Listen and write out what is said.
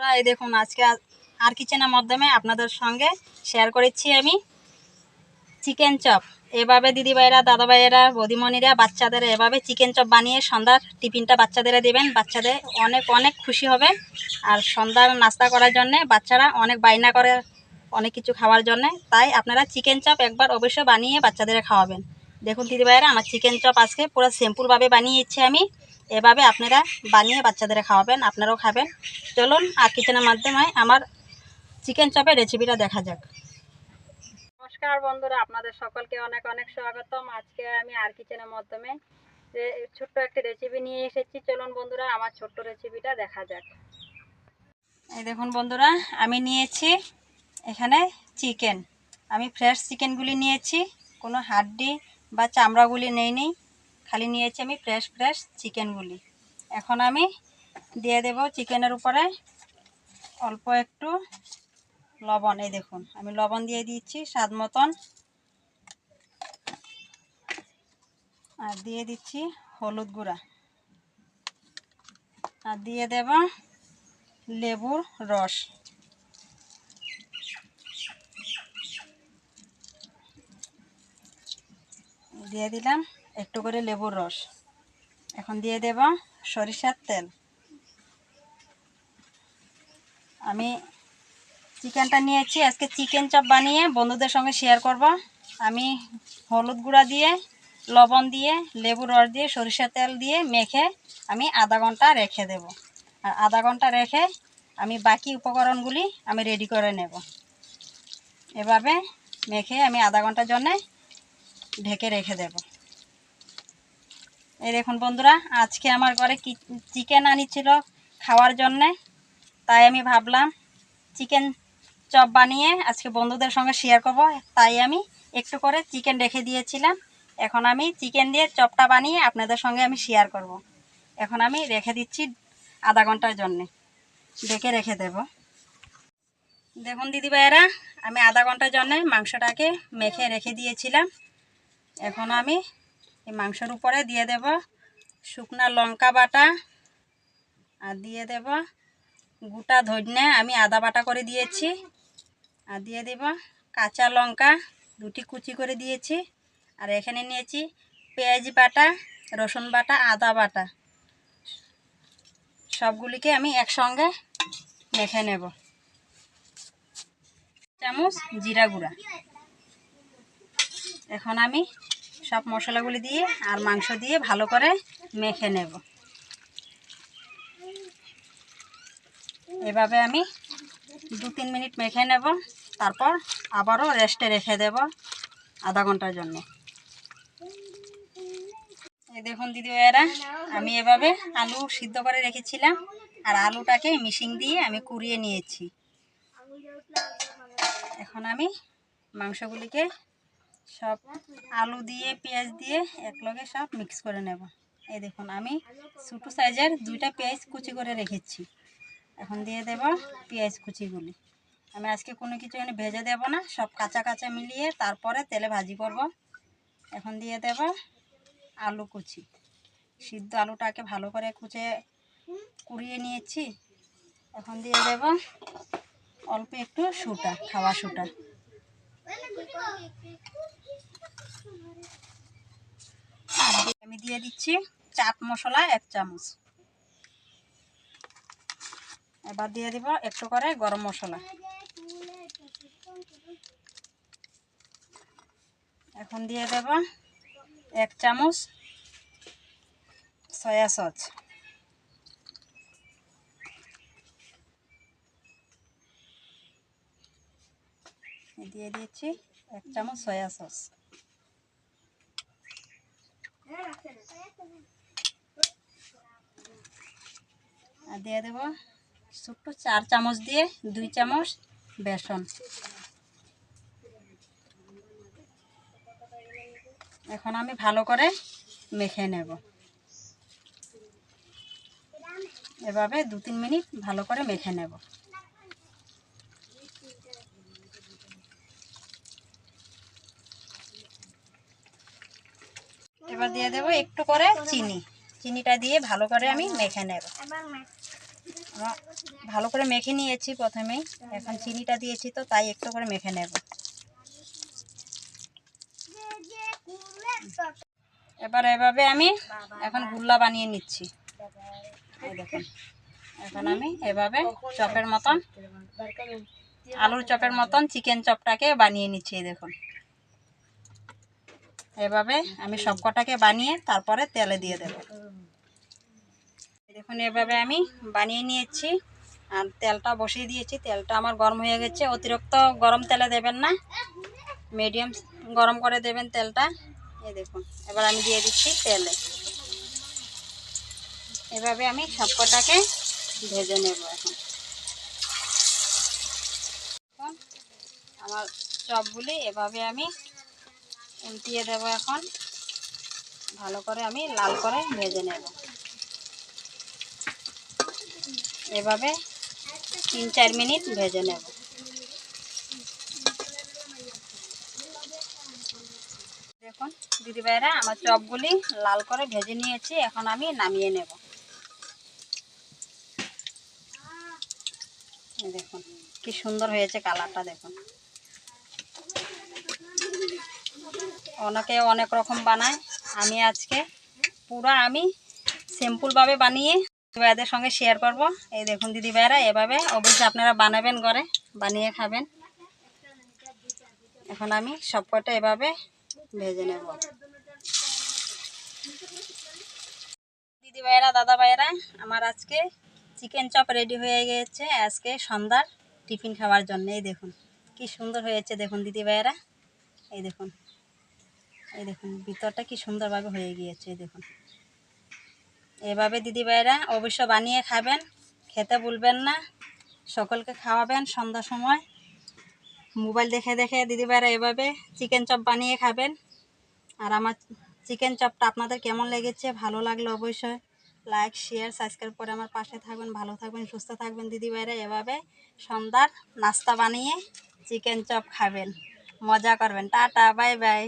এই দেখুন আজকে আর কিচেনের মাধ্যমে আপনাদের সঙ্গে শেয়ার করেছি আমি চিকেন চপ। এভাবে দিদিভাইরা, দাদাভাইয়েরা, বৌদিমণিরা বাচ্চাদের এভাবে চিকেন চপ বানিয়ে সন্ধ্যার টিফিনটা বাচ্চাদের দেবেন। বাচ্চাদের অনেক অনেক খুশি হবে। আর সন্ধ্যার নাস্তা করার জন্যে বাচ্চারা অনেক বায়না করে অনেক কিছু খাওয়ার জন্যে, তাই আপনারা চিকেন চপ একবার অবশ্যই বানিয়ে বাচ্চাদের খাওয়াবেন। দেখুন দিদিভাইরা, আমার চিকেন চপ আজকে পুরো সিম্পলভাবে বানিয়েছি আমি। এভাবে আপনারা বানিয়ে বাচ্চাদের খাওয়াবেন, আপনারাও খাবেন। চলুন আর কিচেনের মাধ্যমে আমার চিকেন চপের রেসিপিটা দেখা যাক। নমস্কার বন্ধুরা, আপনাদের সকলকে অনেক অনেক স্বাগতম। আজকে আমি আর কিচেনের মাধ্যমে ছোট্ট একটি রেসিপি নিয়ে এসেছি। চলুন বন্ধুরা আমার ছোট্ট রেসিপিটা দেখা যাক। এই দেখুন বন্ধুরা, আমি নিয়েছি এখানে চিকেন। আমি ফ্রেশ চিকেনগুলি নিয়েছি, কোনো হাড্ডি বা চামড়াগুলি নেইনি, খালি নিয়েছি আমি ফ্রেশ ফ্রেশ চিকেনগুলি। এখন আমি দিয়ে দেব চিকেনের উপরে অল্প একটু লবণ। এই দেখুন আমি লবণ দিয়ে দিচ্ছি স্বাদ মতন, আর দিয়ে দিচ্ছি হলুদ গুঁড়া, আর দিয়ে দেব লেবুর রস। দিয়ে দিলাম একটু করে লেবুর রস। এখন দিয়ে দেব সরিষার তেল। আমি চিকেনটা নিয়েছি আজকে চিকেন চপ বানিয়ে বন্ধুদের সঙ্গে শেয়ার করব। আমি হলুদ গুঁড়া দিয়ে, লবণ দিয়ে, লেবুর রস দিয়ে, সরিষার তেল দিয়ে মেখে আমি আধা ঘন্টা রেখে দেব। আর আধা ঘন্টা রেখে আমি বাকি উপকরণগুলি আমি রেডি করে নেব। এভাবে মেখে আমি আধা ঘন্টার জন্যে ঢেকে রেখে দেব। এই দেখুন বন্ধুরা, আজকে আমার ঘরে চিকেন আনিছিল খাওয়ার জন্যে, তাই আমি ভাবলাম চিকেন চপ বানিয়ে আজকে বন্ধুদের সঙ্গে শেয়ার করব। তাই আমি একটু করে চিকেন রেখে দিয়েছিলাম। এখন আমি চিকেন দিয়ে চপটা বানিয়ে আপনাদের সঙ্গে আমি শেয়ার করব। এখন আমি রেখে দিচ্ছি আধা ঘন্টার জন্যে, ঢেকে রেখে দেব। দেখুন দিদিভাইয়েরা, আমি আধা ঘন্টার জন্যে মাংসটাকে মেখে রেখে দিয়েছিলাম। এখন আমি এই মাংসের উপরে দিয়ে দেব শুকনা লঙ্কা বাটা, আর দিয়ে দেব গোটা ধনে আমি আদা বাটা করে দিয়েছি, আর দিয়ে দেব কাঁচা লঙ্কা দুটি কুচি করে দিয়েছি, আর এখানে নিয়েছি পেঁয়াজ বাটা, রসুন বাটা, আদা বাটা। সবগুলিকে আমি একসঙ্গে মেখে নেব। চামচ জিরা গুঁড়া। এখন আমি সব মশলাগুলি দিয়ে আর মাংস দিয়ে ভালো করে মেখে নেব। এভাবে আমি 2-3 মিনিট মেখে নেব, তারপর আবারও রেস্টে রেখে দেব আধা ঘন্টার জন্য। এই দেখুন দিদিভাইয়েরা, আমি এভাবে আলু সিদ্ধ করে রেখেছিলাম, আর আলুটাকে মিশিং দিয়ে আমি কুড়িয়ে নিয়েছি। এখন আমি মাংসগুলিকে সব আলু দিয়ে পেঁয়াজ দিয়ে একলগে সব মিক্স করে নেব। এই দেখুন আমি ছোটো সাইজের 2টা পেঁয়াজ কুচি করে রেখেছি। এখন দিয়ে দেব পেঁয়াজ কুচিগুলি। আমি আজকে কোনো কিছু এখানে ভেজে দেব না, সব কাঁচা কাঁচা মিলিয়ে তারপরে তেলে ভাজি করব। এখন দিয়ে দেব আলু কুচি। সিদ্ধ আলুটাকে ভালো করে কুড়িয়ে নিয়েছি। এখন দিয়ে দেব অল্প একটু সুটা, খাওয়া সুটা। আমি দিয়ে দিচ্ছি চাট মশলা 1 চামচ। এবার দিয়ে দেব একটু করে গরম মশলা। এখন দিয়ে দেব 1 চামচ সয়া সস। দিয়ে দিচ্ছি 1 চামচ সয়া সস। আর দিয়ে দেব ছোট্ট 4 চামচ দিয়ে 2 চামচ বেসন। এখন আমি ভালো করে মেখে নেব। এভাবে 2-3 মিনিট ভালো করে মেখে নেব। এবার দিয়ে দেব একটু করে চিনি। চিনিটা দিয়ে ভালো করে আমি মেখে নেব। ভালো করে মেখে নিয়েছি প্রথমেই, এখন চিনিটা দিয়েছি তো তাই একটু করে মেখে নেব। এবার এভাবে আমি এখন গুল্লা বানিয়ে নিচ্ছি। এই দেখুন, এখন আমি এভাবে চপের মতন, আলুর চপের মতন চিকেন চপটাকে বানিয়ে নিচ্ছি। এই দেখুন, এভাবে আমি সবকটাকে বানিয়ে তারপরে তেলে দিয়ে দেব। দেখুন, এভাবে আমি বানিয়ে নিয়েছি আর তেলটা বসিয়ে দিয়েছি। তেলটা আমার গরম হয়ে গেছে। অতিরিক্ত গরম তেলে দেবেন না, মিডিয়াম গরম করে দেবেন তেলটা। এই দেখুন, এবার আমি দিয়ে দিচ্ছি তেলে। এভাবে আমি সবকটাকে ভেজে নেব। এখন আমার চপগুলি এভাবে আমি উল্টিয়ে দেব। এখন ভালো করে আমি লাল করে ভেজে নেব। এভাবে 3-4 মিনিট ভেজে নেব। দেখুন দিদিভাইরা, আমার চপগুলি লাল করে ভেজে নিয়েছি। এখন আমি নামিয়ে নেব। দেখুন কি সুন্দর হয়েছে কালারটা। দেখুন, অনেকে অনেক রকম বানায়, আমি আজকে পুরো আমি সিম্পলভাবে বানিয়ে দিদিভাইদের সঙ্গে শেয়ার করব। এই দেখুন দিদিভাইরা, এভাবে অবশ্যই আপনারা বানাবেন, ঘরে বানিয়ে খাবেন। এখন আমি সবকটা এভাবে ভেজে নেব। দিদিভাইরা, দাদাভাইরা, আমার আজকে চিকেন চপ রেডি হয়ে গেছে আজকে সন্ধ্যার টিফিন খাওয়ার জন্য। এই দেখুন কি সুন্দর হয়েছে। দেখুন দিদিভাইরা, এই দেখুন, এই দেখুন ভিতরটা কি সুন্দরভাবে হয়ে গিয়েছে। এই দেখুন, এভাবে দিদিভাইরা অবশ্য বানিয়ে খাবেন, খেতে ভুলবেন না। সকলকে খাওয়াবেন সন্ধ্যার সময়। মোবাইল দেখে দেখে দিদিভাইরা এভাবে চিকেন চপ বানিয়ে খাবেন। আর আমার চিকেন চপটা আপনাদের কেমন লেগেছে, ভালো লাগলে অবশ্যই লাইক, শেয়ার, সাবস্ক্রাইব করে আমার পাশে থাকবেন। ভালো থাকবেন, সুস্থ থাকবেন। দিদিভাইরা এভাবে সন্ধ্যার নাস্তা বানিয়ে চিকেন চপ খাবেন, মজা করবেন। Tata, bye bye.